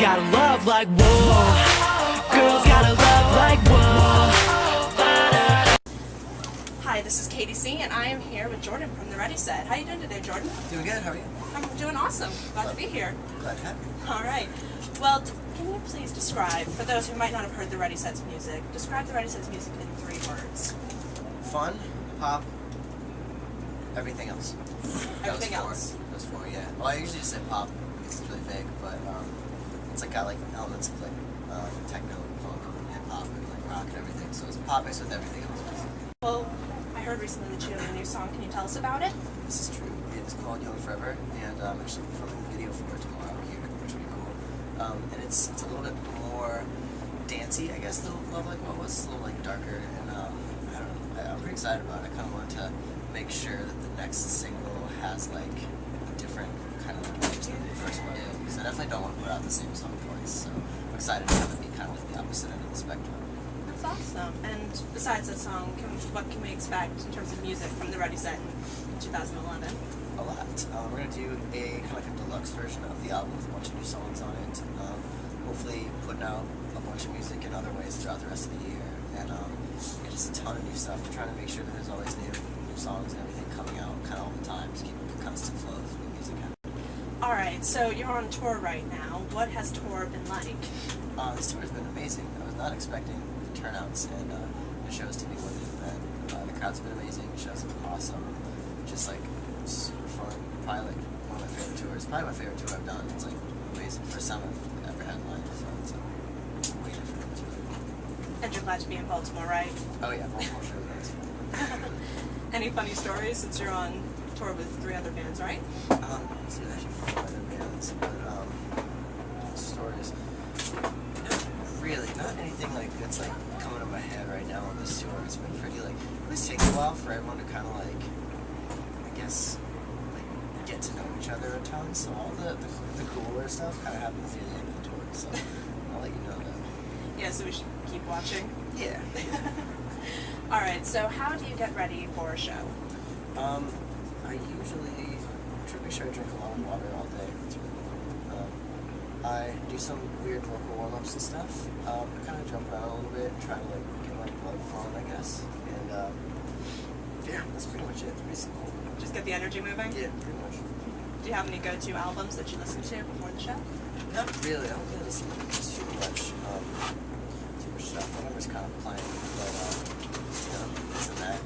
gotta love like whoa. Girls gotta love like whoa. Hi, this is Catie C, and I am here with Jordan from the Ready Set. How are you doing today, Jordan? Doing good, how are you? I'm doing awesome. Glad to be here. Glad to have you. All right. Well, can you please describe, for those who might not have heard the Ready Set's music, describe the Ready Set's music in 3 words. Fun, pop, everything else. Everything else. Those 4, yeah. Well, I usually just say pop because it's really vague, but it's like got like elements of like techno and funk and hip hop and like rock and everything. So it's pop mixed with everything else. Well, I heard recently that you have a new song. Can you tell us about it? This is true. It's called Young Forever, and I'm actually filming the video for it tomorrow here, which will be cool. And it's a little bit more dancey, I guess, than Love Like What was. It's a little like darker, and I don't know. I'm pretty excited about it. I kind of want to make sure that the next single has like a different kind of approach than the first one, because I definitely don't want to put out the same song twice. So I'm excited to have it be kind of like the opposite end of the spectrum. That's awesome. And besides that song, what can we expect in terms of music from the Ready Set in 2011? A lot. We're going to do a kind of like a deluxe version of the album with a bunch of new songs on it. Hopefully putting out a bunch of music in other ways throughout the rest of the year. And just a ton of new stuff. We're trying to make sure that there's always new songs and everything coming out kind of all the time. Just keep a constant flow of new music happening. Alright, so you're on tour right now. What has tour been like? This tour has been amazing. I was not expecting the turnouts and the shows to be what they've been. The crowds have been amazing. The shows have been awesome. Just like super fun. Probably like one of my favorite tours. Probably my favorite tour I've done. It's like amazing. First time I've ever had live, so it's way different. It's really cool. And you're glad to be in Baltimore, right? Oh yeah, Baltimore show is fun. Any funny stories since you're on tour with 3 other bands, right? So there's actually 4 other bands, but stories. Really, not anything like that's like coming to my head right now on this tour. It's been pretty like, it always takes a while for everyone to kind of like, I guess, like get to know each other a ton. So all the cooler stuff kind of happens near the end of the tour. So I'll let you know that. Yeah, so we should keep watching. Yeah. Alright, so how do you get ready for a show? I usually try to make sure I drink a lot of water all day. It's really important. I do some weird vocal warm-ups and stuff. I kind of jump around a little bit and try to like get my blood flowing, I guess. And yeah, that's pretty much it. It's pretty simple. Just get the energy moving? Yeah, pretty much. Do you have any go-to albums that you listen to before the show? Not really. I don't really listen to too much stuff. Whatever's kind of playing, but this and that.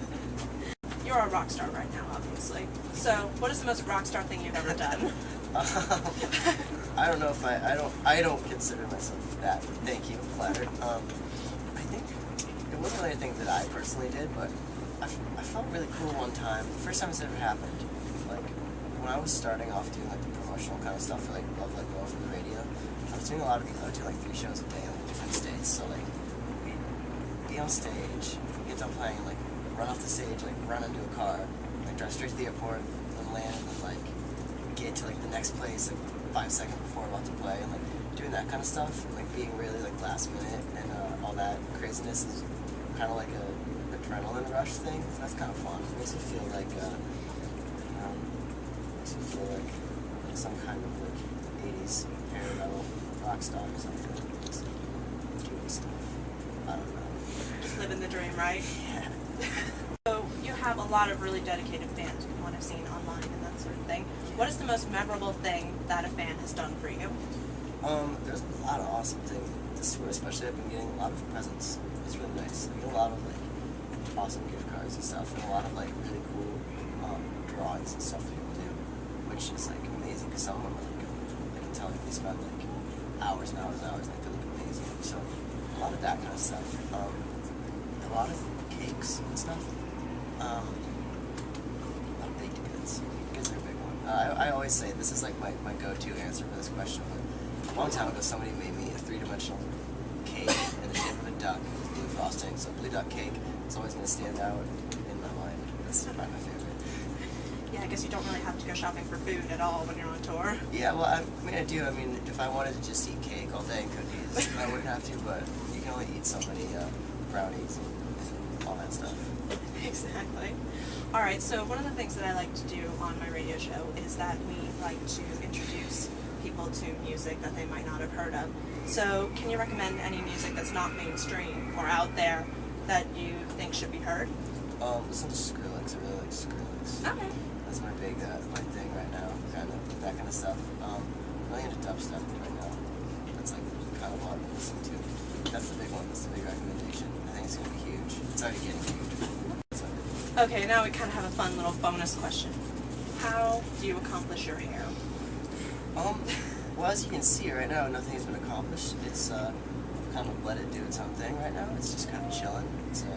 You're a rock star right now, obviously. So, what is the most rock star thing you've ever done? I don't know if I don't consider myself that. Thank you, I'm flattered. I think it wasn't really anything that I personally did, but I felt really cool one time. The first time this ever happened, like when I was starting off doing like the promotional kind of stuff for like Love Like Well for the radio, I was doing a lot of these. I would do like 3 shows a day in like, different states. So like we'd be on stage, get done playing, like run off the stage, like run into a car, like drive straight to the airport, then land, and then like get to like the next place like 5 seconds before we're about to play, and like doing that kind of stuff, and like being really like last minute and all that craziness is kind of like a adrenaline rush thing. So that's kind of fun. It makes me feel like some kind of like 80s hair metal rock star or something. Just doing stuff. I don't know. Just living the dream, right? Yeah. So, you have a lot of really dedicated fans from what I've seen online and that sort of thing. What is the most memorable thing that a fan has done for you? There's a lot of awesome things this tour, especially I've been getting a lot of presents. It's really nice. I get a lot of like awesome gift cards and stuff, and a lot of like really cool drawings and stuff that people do, which is like amazing because some of them are like, I can tell if they spend like hours and hours and hours, like they look amazing. So a lot of that kind of stuff. A lot of cakes and stuff. A lot of baked goods. Goods are a big one. I always say this is like my go-to answer for this question, but a long time ago somebody made me a 3-dimensional cake in the shape of a duck with blue frosting, so blue duck cake is always going to stand out in my mind. That's probably my favorite. Yeah, I guess you don't really have to go shopping for food at all when you're on tour. Yeah, well, I mean, I do. I mean, if I wanted to just eat cake all day and cookies, I wouldn't have to, but you can only eat so many brownies and all that stuff. Exactly. Alright, so one of the things that I like to do on my radio show is that we like to introduce people to music that they might not have heard of. So can you recommend any music that's not mainstream or out there that you think should be heard? Listen to Skrillex. I really like Skrillex. Okay. That's my big, my thing right now, kind of, that kind of stuff. Really into dubstep right now. That's like kind of what I'm listening to. That's the big one, that's the big recommendation. I think it's going to be huge. It's already getting huge. So. Okay, now we kind of have a fun little bonus question. How do you accomplish your hair? Well, as you can see right now, nothing has been accomplished. It's, kind of let it do its own thing right now. It's just kind of chilling. It's, you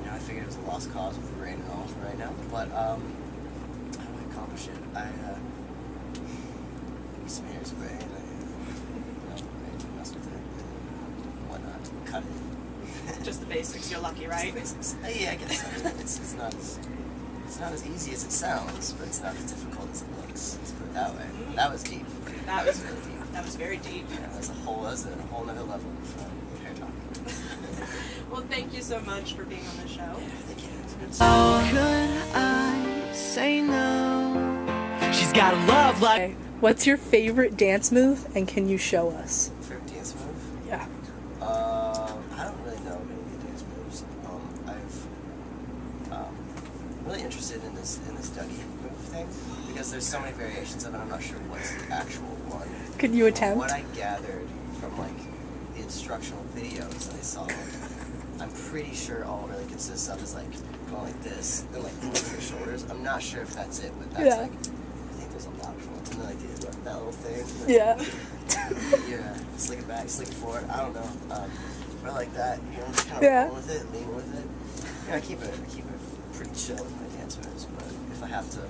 know, I figured it was a lost cause with the rain and all for right now. But, how do I accomplish it? I, use some hairspray and I mess with it and whatnot. Cut it. Just the basics. You're lucky, right? Basics. Yeah, I guess so. It's not as easy as it sounds, but it's not as difficult as it looks. Let's put it that way. That was deep. That was really deep. That was very deep. Yeah, that's a whole other level of hair talk. Well, thank you so much for being on the show. Thank you. How could I say no? She's got a love like. Okay. What's your favorite dance move, and can you show us? Favorite dance move? Yeah. I don't really know many dance moves. I'm really interested in this Dougie move thing because there's so many variations of it. I'm not sure what's the actual one. Could you attempt? What I gathered from like the instructional videos that I saw, I'm pretty sure all it really consists of is like going like this and like moving your shoulders. I'm not sure if that's it, but that's Yeah. like I think there's a lot of ones. And then like that little thing. Yeah. Yeah, slick it back, slick it forward. I don't know. But like that, you know, just kind of Yeah. roll with it, lean with it. Yeah, I keep it pretty chill with my dance moves. But if I have to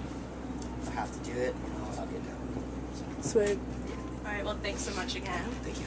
do it, you know, I'll get down. Sweet. All right. Well, thanks so much again. Thank you.